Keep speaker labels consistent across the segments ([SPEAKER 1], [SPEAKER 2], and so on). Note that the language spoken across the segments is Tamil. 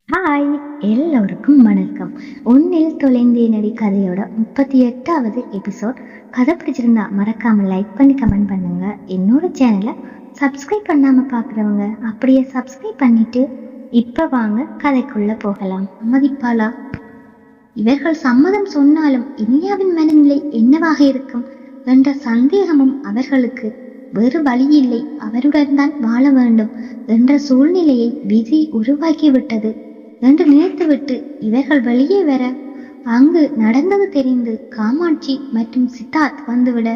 [SPEAKER 1] ஹாய், எல்லோருக்கும் வணக்கம். உன்னில் தொலைந்தேனடி கதையோட 38வது எபிசோட். கதை பிடிச்சிருந்தா மறக்காம லைக் பண்ணி கமெண்ட் பண்ணுங்க. என்னோட சேனலை சப்ஸ்கிரைப் பண்ணாம பார்க்குறவங்க அப்படியே சப்ஸ்கிரைப் பண்ணிட்டு இப்ப வாங்க கதைக்குள்ள போகலாம். சம்மதிப்பாளா? இவர்கள் சம்மதம் சொன்னாலும் இனியாவின் மனநிலை என்னவாக இருக்கும் என்ற சந்தேகமும் அவர்களுக்கு. வேறு வழியில்லை, அவருடன் தான் வாழ வேண்டும் என்ற சூழ்நிலையை விதி உருவாக்கிவிட்டது என்று நினைத்துவிட்டு இவர்கள் வெளியே வர அங்கு நடந்தது தெரிந்து காமாட்சி மற்றும் சித்தார்த் வந்துவிட,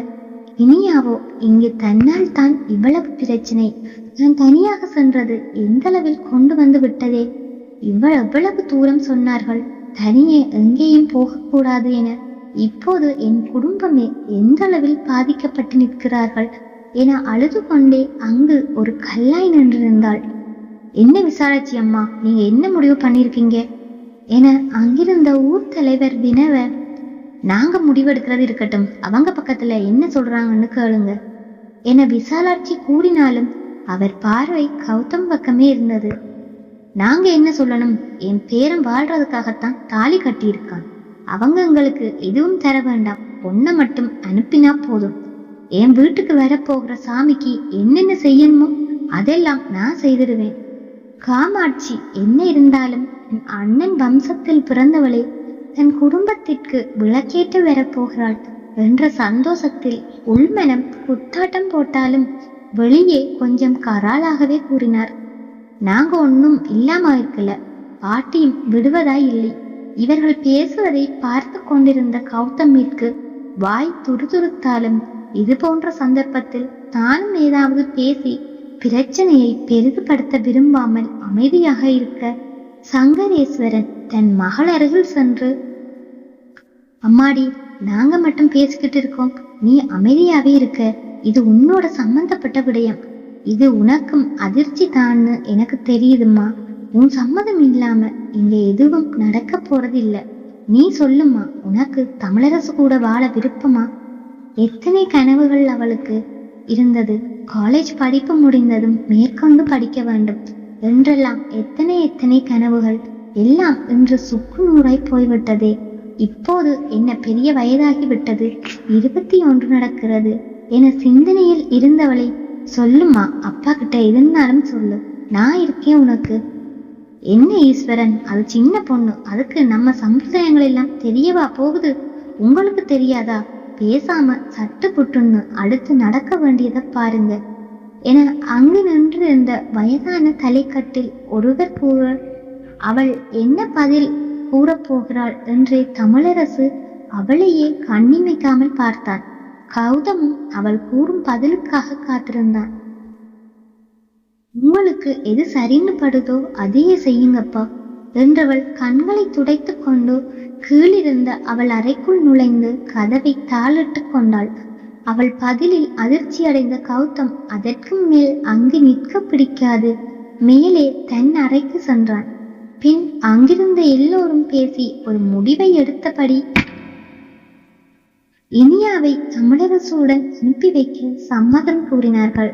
[SPEAKER 1] இனியாவோ இங்கு தன்னால் தான் இவ்வளவு பிரச்சனை, நான் தனியாக சென்றது எந்த அளவில் கொண்டு வந்து விட்டதே, எவ்வளவு தூரம் சொன்னார்கள் தனியே எங்கேயும் போகக்கூடாது என, இப்போது என் குடும்பமே எந்த அளவில் பாதிக்கப்பட்டு நிற்கிறார்கள் என அழுது கொண்டே அங்கு ஒரு கல்லாய் நின்றிருந்தாள். என்ன விசாலாட்சி அம்மா, நீங்க என்ன முடிவு பண்ணிருக்கீங்க என அங்கிருந்த ஊர் தலைவர் வினவ, நாங்க முடிவெடுக்கிறது இருக்கட்டும், அவங்க பக்கத்துல என்ன சொல்றாங்கன்னு கேளுங்க என விசாலாட்சி கூறினாலும் அவர் பார்வை கௌதம் பக்கமே இருந்தது. நாங்க என்ன சொல்லணும், என் பேரன் வாழ்றதுக்காகத்தான் தாலி கட்டியிருக்கான், அவங்க எங்களுக்கு எதுவும் தர வேண்டாம், பொண்ணை மட்டும் அனுப்பினா போதும், என் வீட்டுக்கு வரப்போகிற சாமிக்கு என்னென்ன செய்யணுமோ அதெல்லாம் நான் செய்திடுவேன். காமாட்சி என்ன இருந்தாலும் என் அண்ணன் வம்சத்தில் பிறந்தவளே, தன் குடும்பத்திற்கு விளக்கேற்று வரப்போகிறாள் என்ற சந்தோஷத்தில் உள்மனம் குத்தாட்டம் போட்டாலும் வெளியே கொஞ்சம் கராளாகவே கூறினார். நாங்க ஒன்னும் இல்லாம இருக்கல, பாட்டியும் விடுவதாய் இல்லை. இவர்கள் பேசுவதை பார்த்து கொண்டிருந்த கௌதமிற்கு வாய் துருதுருத்தாலும் இது போன்ற சந்தர்ப்பத்தில் தானும் ஏதாவது பேசி பிரச்சனையை பெரிதுபடுத்த விரும்பாமல் அமைதியாக இருக்க, சங்கரேஸ்வரன் தன் மகள் அருகில் சென்று, அம்மாடி, நாங்க மட்டும் பேசிக்கிட்டு இருக்கோம், நீ அமைதியாவே இருக்க, இது உன்னோட சம்பந்தப்பட்ட விடயம், இது உனக்கும் அதிர்ச்சி தான்னு எனக்கு தெரியுதுமா, உன் சம்மதம் இல்லாம இங்க எதுவும் நடக்க போறது இல்ல, நீ சொல்லுமா, உனக்கு தமிழரசு கூட வாழ விருப்பமா? எத்தனை கனவுகள் அவளுக்கு இருந்தது, காலேஜ் படிப்பு முடிந்ததும் மேற்கொண்டு படிக்க வேண்டும் என்றெல்லாம் எத்தனை கனவுகள் எல்லாம் இன்று சுக்கு நூறாய் போய்விட்டதே. இப்போது என்ன பெரிய வயதாகி விட்டது, 21 நடக்கிறது என சிந்தனையில் இருந்தவளை, சொல்லுமா, அப்பா கிட்ட இருந்தாலும் சொல்லு, நான் இருக்கேன் உனக்கு. என்ன ஈஸ்வரன், அது சின்ன பொண்ணு, அதுக்கு நம்ம சம்பிரதாயங்கள் எல்லாம் தெரியவா போகுது, உங்களுக்கு தெரியாதா, பேசாம சட்டு புட்டுன்னு அடுத்து நடக்க வேண்டியதை பாருங்க என அங்கு நின்று இருந்த வயதான தலைக்கட்டில் ஒருவர் கூற, அவள் என்ன பதில் கூறப்போகிறாள் என்றே தமிழரசு அவளையே கண்ணிமைக்காமல் பார்த்தான். கௌதமும் அவள் கூறும் பதிலுக்காக காத்திருந்தான். உங்களுக்கு எது சரின்னு படுதோ அதையே செய்யுங்கப்பா என்றவள் கண்களை துடைத்து கொண்டு கீழிருந்த அவள் அறைக்குள் நுழைந்து கதவை தாளிட்டு கொண்டாள். அவள் பதிலில் அதிர்ச்சி அடைந்த கௌதம் அதற்கும் மேல் அங்கு நிற்க பிடிக்காது மேலே தன் அறைக்கு சென்றான். பின் அங்கிருந்த எல்லோரும் பேசி ஒரு முடிவை எடுத்தபடி இனியாவை தமிழரசுடன் அனுப்பி வைக்க சம்மதம் கூறினார்கள்.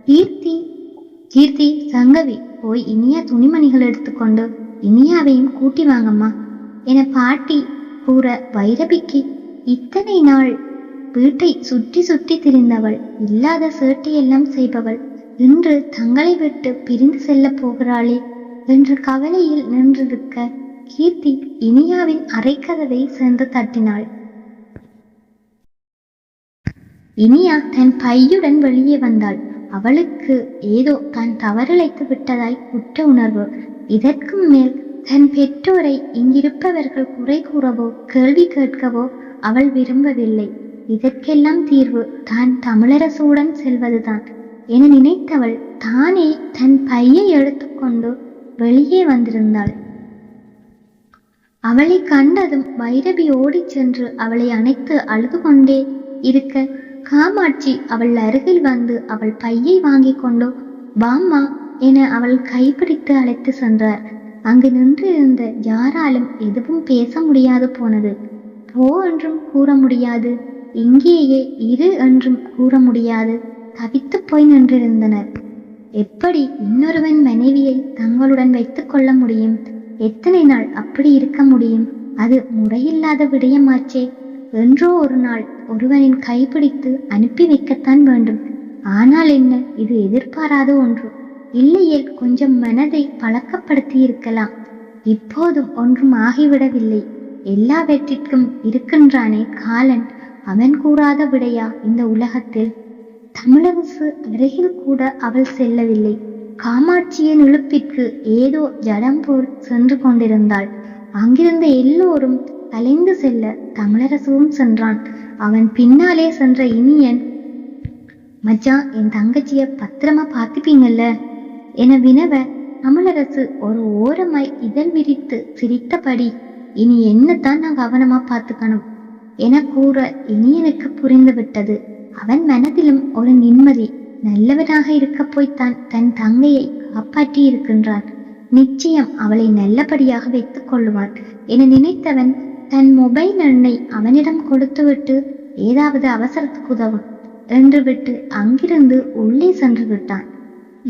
[SPEAKER 1] கீர்த்தி, சங்கவி, போய் இனியா துணிமணிகள் எடுத்துக்கொண்டு இனியாவையும் கூட்டி வாங்கம்மா என பாட்டி கூற, வைரபிக்கு இத்தனை நாள் வீட்டை சுற்றி சுற்றி திரிந்தவள், இல்லாத சேட்டையெல்லாம் செய்பவள், இன்று தங்களை விட்டு பிரிந்து செல்ல போகிறாளே என்ற கவலையில் நின்றிருக்க, கீர்த்தி இனியாவின் அறைக்கதவை சென்று தட்டினாள். இனியா தன் பையுடன் வெளியே வந்தாள். அவளுக்கு ஏதோ தான் தவறிழைத்து விட்டதாய் குற்ற உணர்வு. இதற்கும் மேல் தன் பெற்றோரை இங்கிருப்பவர்கள் குறை கூறவோ கேள்வி கேட்கவோ அவள் விரும்பவில்லை. இதற்கெல்லாம் தீர்வு தான் தமிழரசுடன் செல்வதுதான் என நினைத்தவள் தானே தன் பையை எடுத்துக்கொண்டு வெளியே வந்திருந்தாள். அவளை கண்டதும் வைரபி ஓடிச் சென்று அவளை அணைத்து அழுது கொண்டே இருக்க, காமாட்சி அவள் அருகில் வந்து அவள் பையை வாங்கி கொண்டு வாம்மா என அவள் கைப்பிடித்து அழைத்து சென்றார். அங்கு நின்று இருந்த யாராலும் எதுவும் பேச முடியாது போனது. போ என்றும் கூற முடியாது, இங்கேயே இரு என்றும் கூற முடியாது, தவித்து போய் நின்றிருந்தனர். எப்படி இன்னொருவன் மனைவியை தங்களுடன் வைத்துக் கொள்ள முடியும் எத்தனை நாள் அப்படி இருக்க முடியும்? அது முறையில்லாத விடயமாச்சே. என்றோ ஒரு நாள் ஒருவனின் கைப்பிடித்து அனுப்பி வைக்கத்தான் வேண்டும். ஆனால் என்ன, இது எதிர்பாராத ஒன்று. இல்லையேல் கொஞ்சம் மனதை பழக்கப்படுத்தி இருக்கலாம். இப்போதும் ஒன்றும் ஆகிவிடவில்லை. எல்லாவற்றிற்கும் இருக்கின்றானே காலன், அவன் கூறாத விடையா இந்த உலகத்தில்? தமிழரசு அருகில் கூட அவள் செல்லவில்லை. காமாட்சியின் இழுப்பிற்கு ஏதோ ஜடம் போல் சென்று கொண்டிருந்தாள். அங்கிருந்த எல்லோரும் கலைந்து செல்ல தமிழரசுவும் சென்றான். அவன் பின்னாலே சென்ற இனியன், மச்சான், என் தங்கச்சிய பத்திரமா பார்த்துப்பீங்கல்ல என வினவ, தமிழரசு ஒரு ஓரமாய் இதழ் விரித்து சிரித்தபடி, இனி என்னத்தான் நான் கவனமா பார்த்துக்கணும் என கூற இனியனுக்கு புரிந்துவிட்டது. அவன் மனதிலும் ஒரு நிம்மதி. நல்லவனாக இருக்க போய்த்தான் தன் தங்கையை காப்பாற்றி இருக்கின்றான். நிச்சயம் அவளை நல்லபடியாக வைத்துக் கொள்ளுவான் என நினைத்தவன் தன் மொபைல் எண்ணை அவனிடம் கொடுத்துவிட்டு, ஏதாவது அவசரத்துக்கு உதவும் என்று விட்டு அங்கிருந்து உள்ளே சென்று விட்டான்.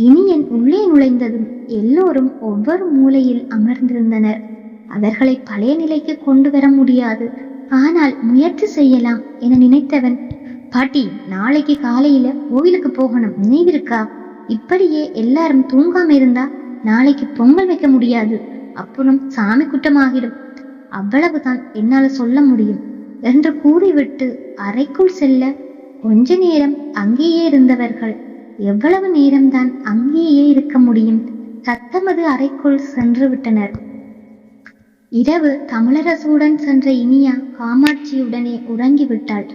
[SPEAKER 1] இனியன் உள்ளே நுழைந்ததும் எல்லோரும் ஒவ்வொரு மூலையில் அமர்ந்திருந்தனர். அவர்களை பழைய நிலைக்கு கொண்டு வர முடியாது, ஆனால் முயற்சி செய்யலாம் என நினைத்தவன், பாட்டி, நாளைக்கு காலையில கோவிலுக்கு போகணும், நினைவிருக்கா? இப்படியே எல்லாரும் தூங்காம இருந்தா நாளைக்கு பொங்கல் வைக்க முடியாது, அப்புறம் சாமி குற்றமாகிடும். அவ்வளவுதான் என்னால சொல்ல முடியும் என்று கூறிவிட்டு அறைக்குள் செல்ல, கொஞ்ச நேரம் அங்கேயே இருந்தவர்கள் எவ்வளவு நேரம்தான் அங்கேயே இருக்க முடியும்? சத்தமது அறைக்குள் சென்று விட்டனர். இரவு தமிழரசுடன் சென்ற இனியா காமாட்சியுடனே உறங்கிவிட்டாள்.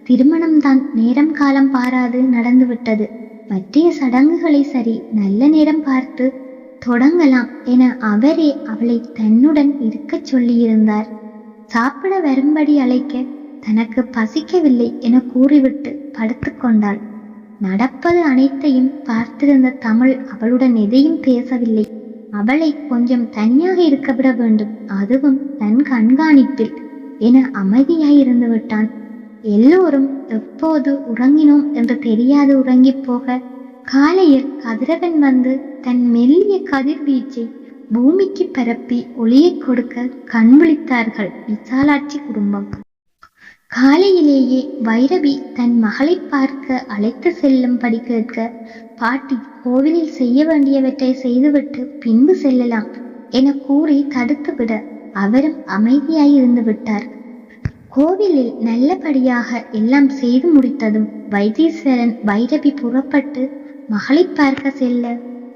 [SPEAKER 1] திருமணம்தான் நேரம் காலம் பாராது நடந்துவிட்டது. மற்ற சடங்குகளை சரி நல்ல நேரம் பார்த்து தொடங்கலாம் என அவரே அவளை தன்னுடன் இருக்க சொல்லியிருந்தார். சாப்பிட வரும்படி அழைக்க தனக்கு பசிக்கவில்லை என கூறிவிட்டு படுத்து கொண்டாள். நடப்பது அனைத்தையும் பார்த்திருந்த தமிழ் அவளுடன் எதையும் பேசவில்லை. அவளை கொஞ்சம் தனியாக இருக்க விட வேண்டும், அதுவும் தன் கண்காணிப்பில் என அமைதியாயிருந்து விட்டான். எல்லோரும் எப்போது உறங்கினோம் என்று தெரியாது உறங்கி போக, காலையில் கதிரவன் வந்து தன் மெல்லிய கதிர்வீச்சை பூமிக்கு பரப்பி ஒளியை கொடுக்க கண் விழித்தார்கள் விசாலாட்சி குடும்பம். காலையிலேயே வைரவி தன் மகளை பார்க்க அழைத்து செல்லும்படி கேட்க, பாட்டி, கோவிலில் செய்ய வேண்டியவற்றை செய்துவிட்டு பின்பு செல்லலாம் என கூறி தடுத்துவிட அவரும் அமைதியாய் இருந்து விட்டார். கோவிலில் நல்லபடியாக எல்லாம் செய்து முடித்ததும் வைத்தீஸ்வரன் வைரவி புறப்பட்டு மகளை பார்க்க செல்ல,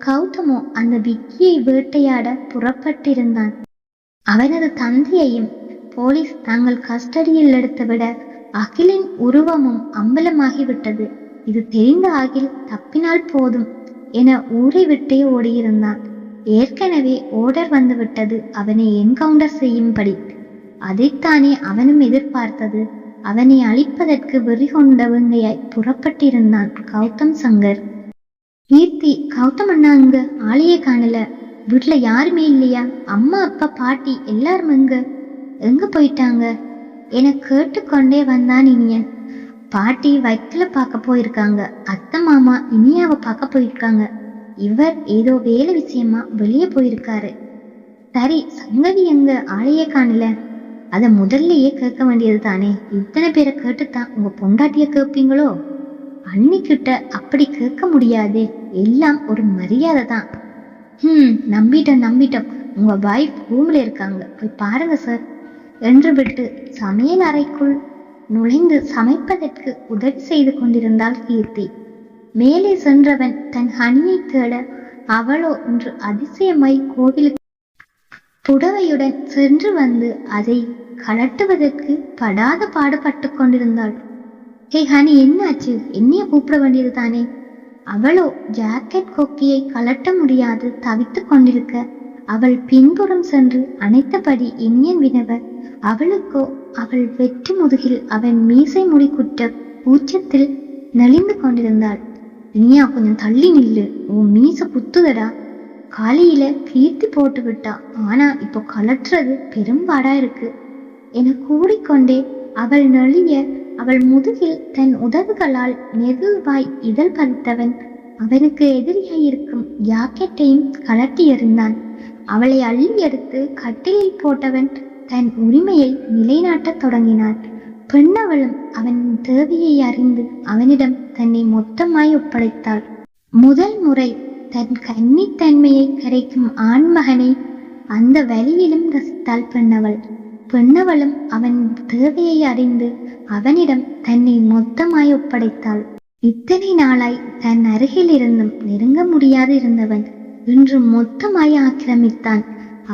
[SPEAKER 1] கௌதமோ அந்த விக்கியை வேட்டையாட புறப்பட்டிருந்தான். அவனது தந்தையையும் போலீஸ் தாங்கள் கஸ்டடியில் எடுத்துவிட அகிலின் உருவமும் அம்பலமாகிவிட்டது. இது தெரிந்த அகில் தப்பினால் போதும் என ஊரை விட்டே ஓடியிருந்தான். ஏற்கனவே ஓர்டர் வந்துவிட்டது அவனை என்கவுண்டர் செய்யும்படி. அதைத்தானே அவனும் எதிர்பார்த்தது. அவனை அழிப்பதற்கு வெறி கொண்டவங்கையாய் புறப்பட்டிருந்தான் கௌதம் சங்கர். கீர்த்தி, கௌதம் அண்ணா அங்க ஆளையே காணல, வீட்டுல யாருமே இல்லையா? அம்மா, அப்பா, பாட்டி எல்லாரும் எங்க போயிட்டாங்க என கேட்டுக்கொண்டே வந்தான் இனியன். பாட்டி வயிற்றுல பார்க்க போயிருக்காங்க, அத்தை மாமா இனியாவை பார்க்க போயிருக்காங்க, இவர் ஏதோ வேலை விஷயமா வெளியே போயிருக்காரு. சரி, சங்கவி எங்க ஆளையே காணல? அத முதல்லயே கேட்க வேண்டியது தானே. இத்தனை பேரை கேட்டுத்தான் உங்க பொண்டாட்டிய கேட்பீங்களோ? அன்னிக்கிட்ட அப்படி கேட்க முடியாதே, எல்லாம் ஒரு மரியாதை தான். நம்பிட்டோம், உங்க வைஃப் ரூம்ல இருக்காங்க, போய் பாருங்க சார் என்று விட்டு சமையல் அறைக்குள் நுழைந்து சமைப்பதற்கு உதவி செய்து கொண்டிருந்தாள் கீர்த்தி. மேலே சென்றவன் தன் ஹனியை தேட, அவளோ என்று அதிசயமாய் கோவிலுக்கு புடவையுடன் சென்று வந்து அதை கலட்டுவதற்கு படாத பாடுபட்டு கொண்டிருந்தாள். ஹே ஹனி, என்னாச்சு? என்னைய கூப்பிட வேண்டியது தானே. அவளோ ஜாக்கெட் கொக்கியை கலட்ட முடியாது தவித்து கொண்டிருக்க, அவள் பின்புறம் சென்று அணைத்தபடி இனியன் வினவ, அவளுக்கோ அவள் வெற்றி முதுகில் அவன் மீசை முடி குற்ற கூச்சத்தில் நெளிந்து கொண்டிருந்தாள். இனியா, கொஞ்சம் தள்ளி நில்லு, உன் மீச குத்துதடா. காலையில கீர்த்தி போட்டு விட்டா, ஆனா இப்போ கலட்டுறது பெரும்பாடா இருக்கு என கூறிக்கொண்டே அவள் நெளிய, அவள் முதுகில் தன் உதவுகளால் மெதுவாய் இதழ் பதித்தவன் அவனுக்கு எதிரியாயிருக்கும் ஜாக்கெட்டையும் கலட்டி எறிந்தான். அவளை அள்ளி எடுத்து கட்டிலில் போட்டவன் தன் உரிமையை நிலைநாட்டத் தொடங்கினான். பெண்ணவளும் அவன் தேவையை அறிந்து அவனிடம் தன்னை மொத்தமாய் ஒப்படைத்தாள். முதல் முறை தன் கன்னித்தன்மையை கரைக்கும் ஆண்மகனை அந்த வழியிலும் ரசித்தாள் பெண்ணவள். பெண்ணவளும் அவன் தேவையை அறிந்து அவனிடம் தன்னை மொத்தமாய் ஒப்படைத்தாள். இத்தனை நாளாய் தன் அருகில் இருந்தும் நெருங்க முடியாது இருந்தவன் இன்று மொத்தமாய் ஆக்கிரமித்தான்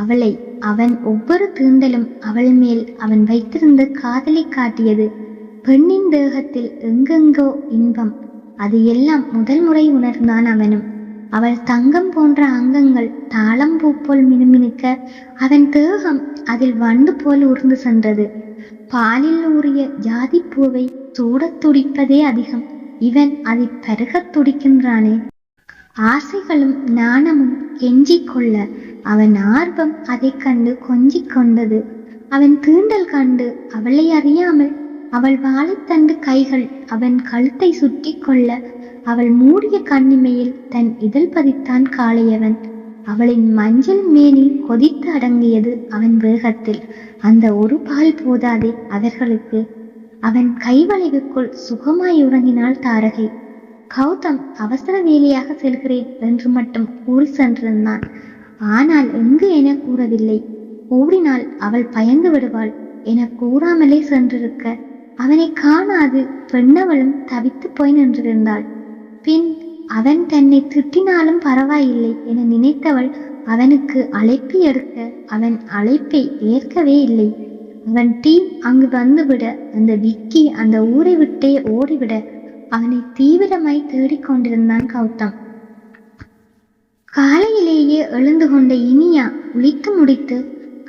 [SPEAKER 1] அவளை. அவன் ஒவ்வொரு தீண்டலும் அவள் மேல் அவன் வைத்திருந்த காதலை காட்டியது. பெண்ணின் தேகத்தில் எங்கெங்கோ இன்பம், அது எல்லாம் முதல் முறை உணர்ந்தான் அவனும். அவள் தங்கம் போன்ற அங்கங்கள் தாளம்பூ போல் மினுமினுக்க அவன் தேகம் அதில் வண்டு போல் உருண்டு சென்றது. பாலில் ஊறிய ஜாதி பூவை சூடத் துடிப்பதே அதிகம், இவன் அதை பருகத் துடிக்கின்றானே. ஆசைகளும் நாணமும் கெஞ்சி கொள்ள அவன் ஆர்வம் அதை கண்டு கொஞ்சிக் கொண்டது. அவன் தீண்டல் கண்டு அவளை அறியாமல் அவள் வாழைத்தண்டு கைகள் அவன் கழுத்தை சுற்றி கொள்ள அவள் மூடிய கண்ணிமையில் தன் இதழ் பதித்தான் காளையவன். அவளின் மஞ்சள் மேனி கொதித்து அடங்கியது அவன் வேகத்தில். அந்த ஒரு பால் போதாதே அவர்களுக்கு. அவன் கைவளைவுக்குள் சுகமாய் உறங்கினாள் தாரகை. கௌதம் அவசர வேலையாக செல்கிறேன் என்று மட்டும் கூறி சென்றிருந்தான். ஆனால் எங்கு என கூறவில்லை. ஓடினால் அவள் பயந்து விடுவாள் என கூறாமலே சென்றிருக்க அவனை காணாது பெண்ணவளும் தவித்து போய் நின்றிருந்தாள். பின் அவன் தன்னை திட்டினாலும் பரவாயில்லை என நினைத்தவள் அவனுக்கு அழைப்பை எடுக்க அவன் அழைப்பை ஏற்கவே இல்லை. அவன் டீம் அங்கு வந்துவிட அந்த விக்கி அந்த ஊரை விட்டே ஓடிவிட அவனை தீவிரமாய் தேடிக்கொண்டிருந்தான் கௌதம். காலையிலேயே எழுந்து கொண்ட இனியா குளித்து முடித்து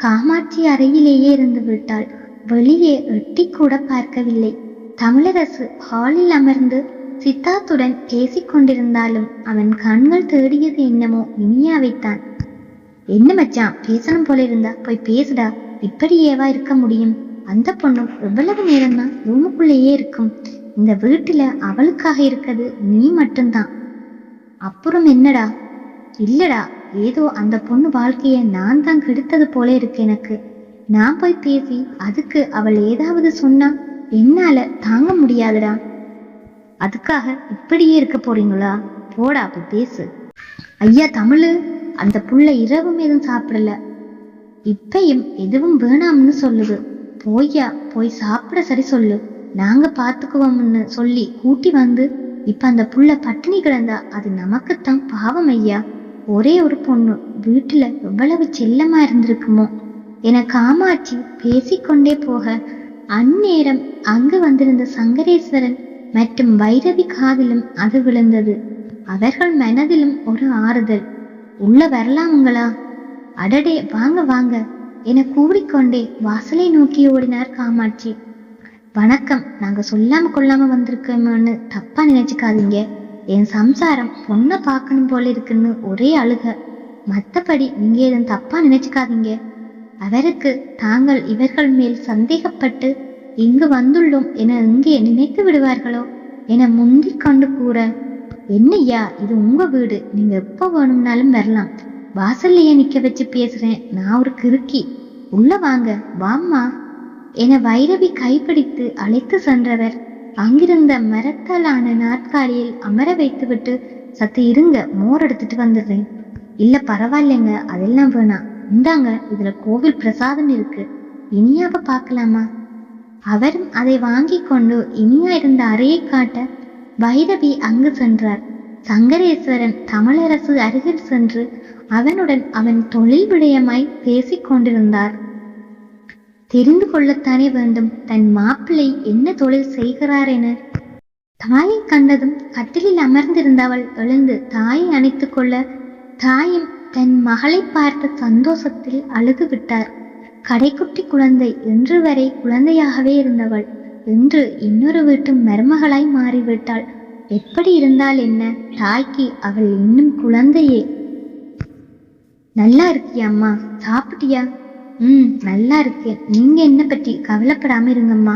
[SPEAKER 1] காமாட்சி அறையிலேயே இருந்து விட்டாள். வெளியே எட்டி கூட பார்க்கவில்லை. தமிழரசு ஹாலில் அமர்ந்து சித்தார்த்துடன் பேசிக்கொண்டிருந்தாலும் அவன் கண்கள் தேடியது என்னமோ இனியாவைத்தான். என்ன மச்சான், பேசணும் போல இருந்தா போய் பேசுடா, இப்படியேவா இருக்க முடியும்? அந்த பொண்ணும் எவ்வளவு நேரம்தான் ரூமுக்குள்ளேயே இருக்கும். இந்த வீட்டுல அவளுக்காக இருக்கிறது நீ மட்டும்தான். அப்புறம் என்னடா? இல்லடா, ஏதோ அந்த பொண்ணு வாழ்க்கைய நான் தான் கெடுத்தது போல இருக்கு எனக்கு. நான் போய் பேசி அதுக்கு அவள் ஏதாவது சொன்னா என்னால தாங்க முடியாதுடா. அதுக்காக இப்படியே இருக்க போறீங்களா? போடா போய் பேசு. ஐயா தமிழு, அந்த புள்ள இரவும் எதுவும் சாப்பிடல, இப்பையும் எதுவும் வேணாம்னு சொல்லுது. போய்யா போய் சாப்பிட சரி சொல்லு, நாங்க பாத்துக்குவோம்னு சொல்லி கூட்டி வந்து இப்ப அந்த புள்ள பட்டினி கிடந்தா அது நமக்குத்தான் பாவம் ஐயா. ஒரே ஒரு பொண்ணு வீட்டுல எவ்வளவு செல்லமா இருந்திருக்குமோ என காமாட்சி பேசிக்கொண்டே போக அந்நேரம் அங்கு வந்திருந்த சங்கரேஸ்வரன் மற்றும் வைரவி காதிலும் அது விழுந்தது. அவர்கள் மனதிலும் ஒரு ஆறுதல். உள்ள வரலாமுங்களா? அடடே வாங்க வாங்க என கூறிக்கொண்டே வாசலை நோக்கி ஓடினார் காமாட்சி. வணக்கம், நாங்க சொல்லாம கொள்ளாம வந்திருக்கோம்னு தப்பா நினைச்சுக்காதீங்க. என் சம்சாரம் பொண்ணை பார்க்கணும் போல இருக்குன்னு ஒரே அழுக. மற்றபடி நீங்க எதுவும் தப்பா நினைச்சுக்காதீங்க. அவருக்கு தாங்கள் இவர்கள் மேல் சந்தேகப்பட்டு இங்கு வந்துள்ளோம் என இங்கே நினைத்து விடுவார்களோ என முந்திக் கொண்டு கூற, என்னையா இது உங்க வீடு, நீங்க எப்ப வேணும்னாலும் வரலாம். வாசல்லையே நிக்க வச்சு பேசுறேன், நான் ஒரு கிறுக்கி. உள்ள வாங்க வாம்மா என வைரவி கைப்பிடித்து அழைத்து சென்றவர் அங்கிருந்த மரத்தாலான நாற்காலியில் அமர வைத்துவிட்டு, சத்து இருங்க, மோர் எடுத்துட்டு வந்துடுறேன். இல்ல பரவாயில்லைங்க, அதெல்லாம் வேணாம், இந்தாங்க இதுல கோவில் பிரசாதம் இருக்கு, இனியாவ பார்க்கலாமா? அவரும் அதை வாங்கி கொண்டு இனியா இருந்த அறையை காட்ட வைரவி அங்கு சென்றார். சங்கரேஸ்வரன் தமிழரசு அருகில் சென்று அவனுடன் அவன் தொழில் விடயமாய் பேசிக் கொண்டிருந்தார். தெரிந்து கொள்ளத்தானே வேண்டும் தன் மாப்பிள்ளை என்ன தொழில் செய்கிறார் என. தாயை கண்டதும் கட்டிலில் அமர்ந்திருந்தவள் எழுந்து தாயை அணைத்து கொள்ள, தாயும் தன் மகளை பார்த்த சந்தோஷத்தில் அழுது விட்டார். கடைக்குட்டி குழந்தை இன்று வரை குழந்தையாகவே இருந்தவள் இன்று இன்னொரு வீட்டு மருமகளாய் மாறிவிட்டாள். எப்படி இருந்தால் என்ன, தாய்க்கு அவள் இன்னும் குழந்தையே. நல்லா இருக்கியா அம்மா? சாப்பிட்டியா? நல்லா இருக்கேன். நீங்க என்ன பற்றி கவலைப்படாம இருங்கம்மா.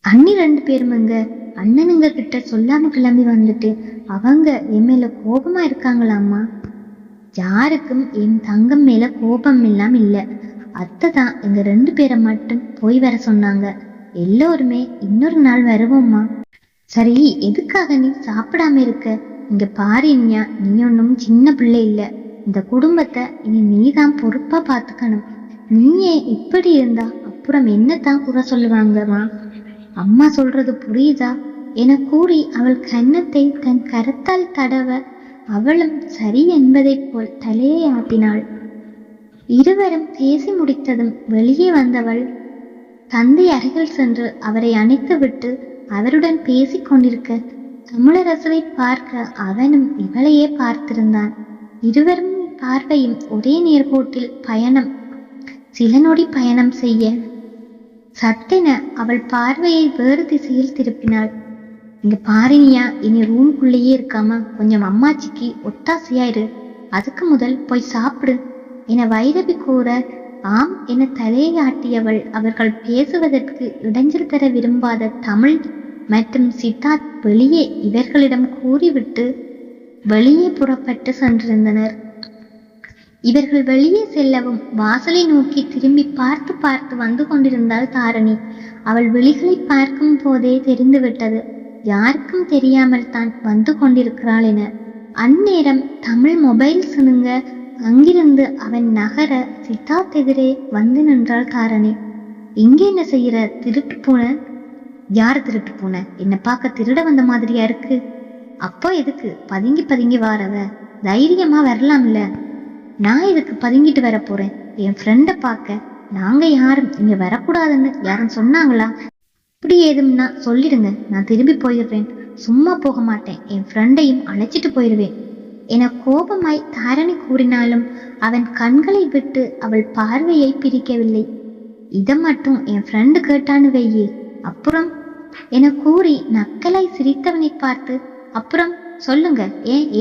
[SPEAKER 1] அண்ணி 2 பேருமங்க அண்ணனுங்க கிட்ட சொல்லாம கிளம்பி வந்துட்டு அவங்க என் மேல கோபமா இருக்காங்களாம்மா. யாருக்கும் என் தங்கம் மேல கோபம் எல்லாம் இல்லை. அத்தை தான் எங்க 2 பேரை மட்டும் போய் வர சொன்னாங்க. எல்லோருமே இன்னொரு நாள் வருவோம்மா. சரி, எதுக்காக நீ சாப்பிடாம இருக்க? இங்க பாரு இனியா, நீ ஒன்றும் சின்ன பிள்ளை இல்லை. இந்த குடும்பத்தை இனி நீதான் பொறுப்பா பார்த்துக்கணும். நீயே இப்படி இருந்தா அப்புறம் என்னத்தான் குறை சொல்லுவாங்கம்மா? அம்மா சொல்றது புரியுதா என கூறி அவள் கன்னத்தை தன் கரத்தால் தடவ அவளும் சரி என்பதைப் போல் தலையை ஆட்டினாள். இருவரும் பேசி முடித்ததும் வெளியே வந்தவள் தந்தை அருகில் சென்று அவரை அணைத்து விட்டு அவருடன் பேசிக் கொண்டிருக்க தமிழரசுவை பார்க்க அவனும் இவளையே பார்த்திருந்தான். இருவரும் பார்வையும் ஒரே நேர்கோட்டில் பயணம். சில நொடி பயணம் செய்ய சட்டென அவள் பார்வையை வேறு திசையில் திருப்பினாள். இங்க பாரினியா, இனி ரூம்குள்ளேயே இருக்காம கொஞ்சம் அம்மாச்சிக்கு ஒத்தாசையாயிரு. அதுக்கு முதல் போய் சாப்பிடு என வைரவி கூற ஆம் என தலையை ஆட்டியவள் அவர்கள் பேசுவதற்கு இடைஞ்சல் தர விரும்பாத தமிழ் மற்றும் சித்தார்த் வெளியே இவர்களிடம் கூறிவிட்டு வெளியே புறப்பட்டு சென்றிருந்தனர். இவர்கள் வெளியே செல்லவும் வாசலை நோக்கி திரும்பி பார்த்து பார்த்து வந்து கொண்டிருந்தாள் தாரணி. அவள் விழிகளை பார்க்கும் போதே தெரிந்துவிட்டது யாருக்கும் தெரியாமல் தான் வந்து கொண்டிருக்கிறாள் என. அந்நேரம் தமிழ் மொபைல் சினுங்க அங்கிருந்து அவன் நகர சித்தார்த் எதிரே வந்து நின்றாள் தாரணி. இங்கே என்ன செய்யற? திருட்டு பூன? யார் திருட்டு பூன? என்னை பார்க்க திருட வந்த மாதிரியா இருக்கு. அப்போ எதுக்கு பதுங்கி பதுங்கி வாரவ? தைரியமா வரலாம்ல. நான் எதுக்கு பதுங்கிட்டு வர போறேன்? என் ஃப்ரெண்டை பார்க்க. நாங்க யாரும் இங்க வரக்கூடாதுன்னு யாரும் சொன்னாங்களா? இப்படி ஏதும்னா சொல்லிடுங்க, நான் திரும்பி போயிடுறேன். சும்மா போக மாட்டேன், என் ஃப்ரெண்டையும் அழைச்சிட்டு போயிடுவேன் என கோபமாய் தாரணி கூறினாலும் அவன் கண்களை விட்டு அவள் பார்வையை பிரிக்கவில்லை. இதை மட்டும் என் ஃப்ரெண்டு கேட்டான்னு வையே அப்புறம் என கூறி நக்கலாய் சிரித்தவனை பார்த்து அப்புறம் சொல்லுங்க,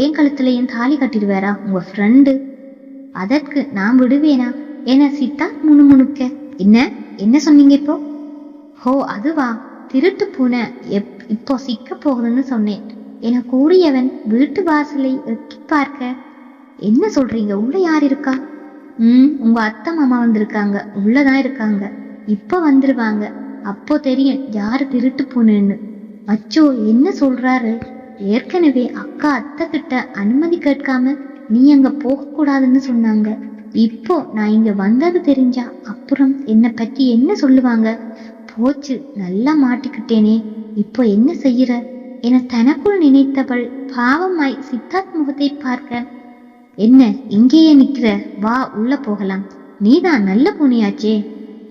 [SPEAKER 1] ஏன் கழுத்துலையும் தாலி கட்டிடுவாரா உங்க ஃப்ரெண்டு? அதற்கு நான் விடுவேனா என சித்தார்த் முணுமுணுக்க. என்ன சொன்னீங்க இப்போ? ஹோ அதுவா, திருட்டு பூனை இப்போ சிக்க போகுதுன்னு சொன்னேன் என கூறியவன் வீட்டு வாசலை எட்டி பார்க்க. என்ன சொல்றீங்க? உள்ள யார் இருக்கா? உங்க அத்தை மாமா வந்திருக்காங்க, உள்ளதான் இருக்காங்க. இப்ப வந்துருவாங்க, அப்போ தெரியும் யாரு திருட்டு பூனைன்னு. அச்சோ, என்ன சொல்றாரு? ஏற்கனவே அக்கா அத்தை கிட்ட அனுமதி கேட்காம நீ அங்க போக கூடாதுன்னு சொன்னாங்க. இப்போ நான் இங்க வந்தது தெரிஞ்சா அப்புறம் என்னை பற்றி என்ன சொல்லுவாங்க? போச்சு, நல்லா மாட்டிக்கிட்டேனே, இப்போ என்ன செய்யற என தனக்குள் நினைத்தவள் பாவமாய் சித்தார்த் முகத்தை பார்க்க. என்ன இங்கேயே நிக்கிற? வா உள்ள போகலாம், நீதான் நல்ல பூனையாச்சே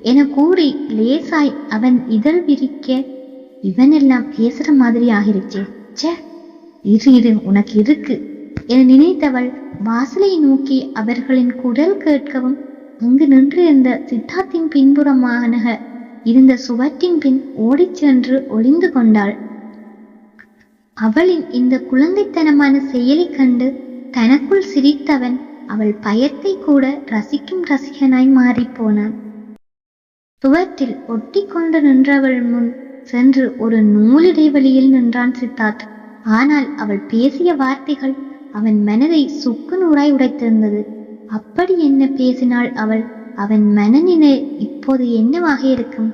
[SPEAKER 1] என கூறி லேசாய் அவன் இதழ் விரிக்க. இவனெல்லாம் பேசுற மாதிரி ஆகிருச்சே. சே, இரு உனக்கு இருக்கு என நினைத்தவள் வாசலை நோக்கி அவர்களின் குரல் கேட்கவும் அங்கு நின்றிருந்த சித்தார்த்தின் பின்புறமாக இருந்த சுவற்றின் பின் ஓடிச் சென்று ஒளிந்து கொண்டாள். அவளின் இந்த குழந்தைத்தனமான செயலை கண்டு தனக்குள் சிரித்தவன் அவள் பயத்தை கூட ரசிக்கும் ரசிகனாய் மாறிப்போனான். சுவற்றில் ஒட்டி கொண்டு நின்றவள் முன் சென்று ஒரு நூலிடைவெளியில் நின்றான் சித்தார்த். ஆனால் அவள் பேசிய வார்த்தைகள் அவன் மனதை சுக்கு நூறாய் உடைத்திருந்தது. அப்படி என்ன பேசினாள் அவள்? அவன் மனநிலை இப்போது என்னவாக இருக்கும்?